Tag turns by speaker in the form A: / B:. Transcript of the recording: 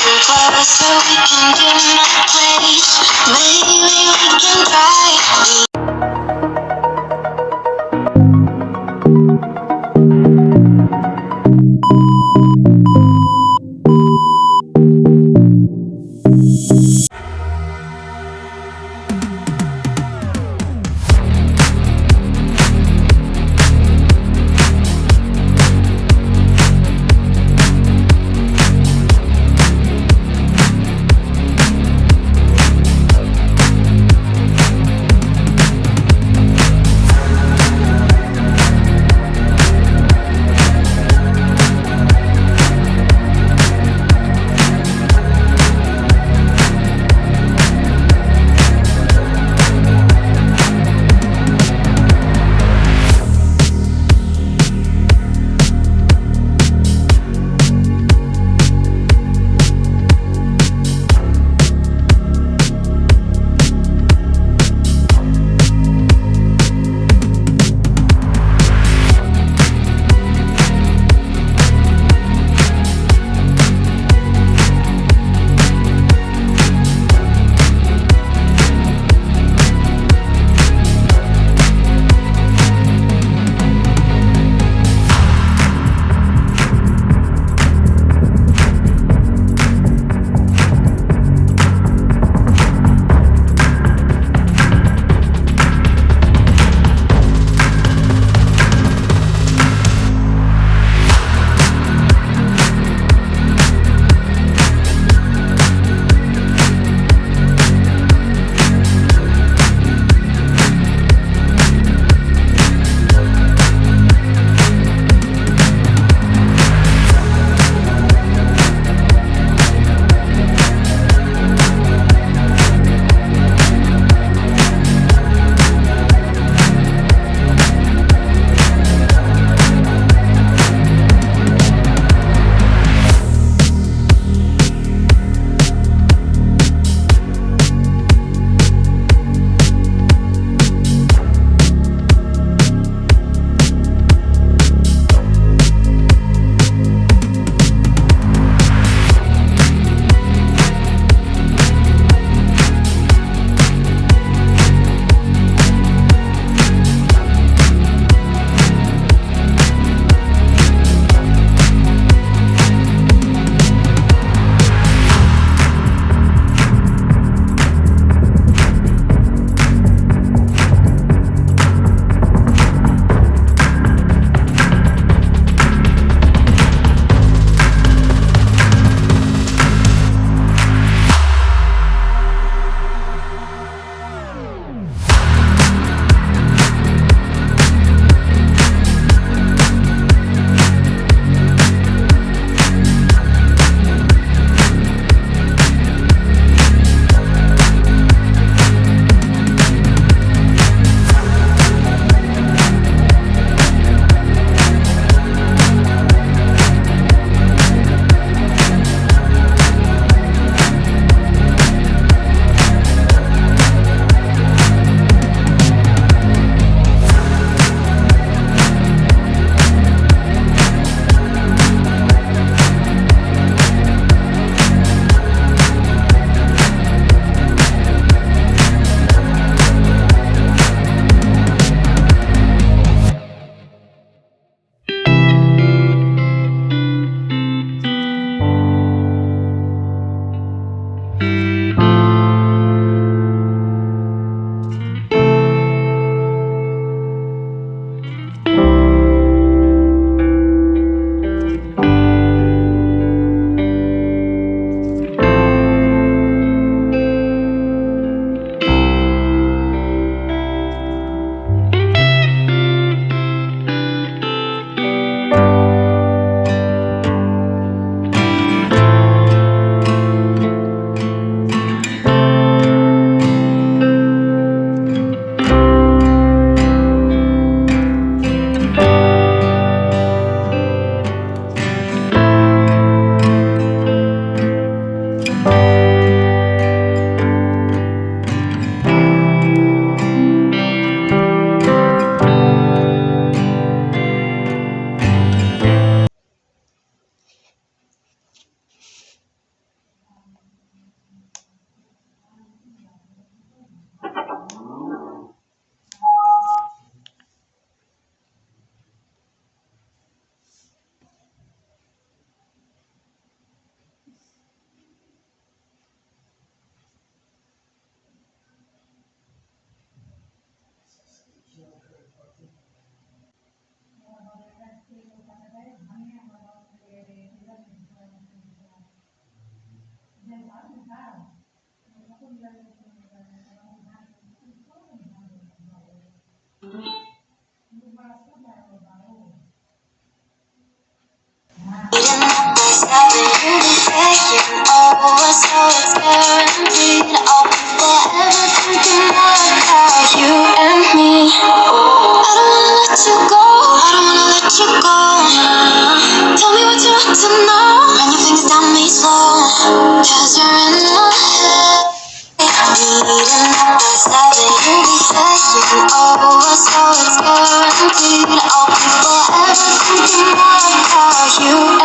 A: so we can get my place. Maybe we can try. Oh, so it's guaranteed. I'll be forever thinking about you and me. I don't wanna let you go. I don't wanna let you go. Tell me what you want to know. Run your fingers down me slow. 'Cause you're in my head. Needing up by 7, you'll be taking over, so it's guaranteed. I'll be forever thinking about you.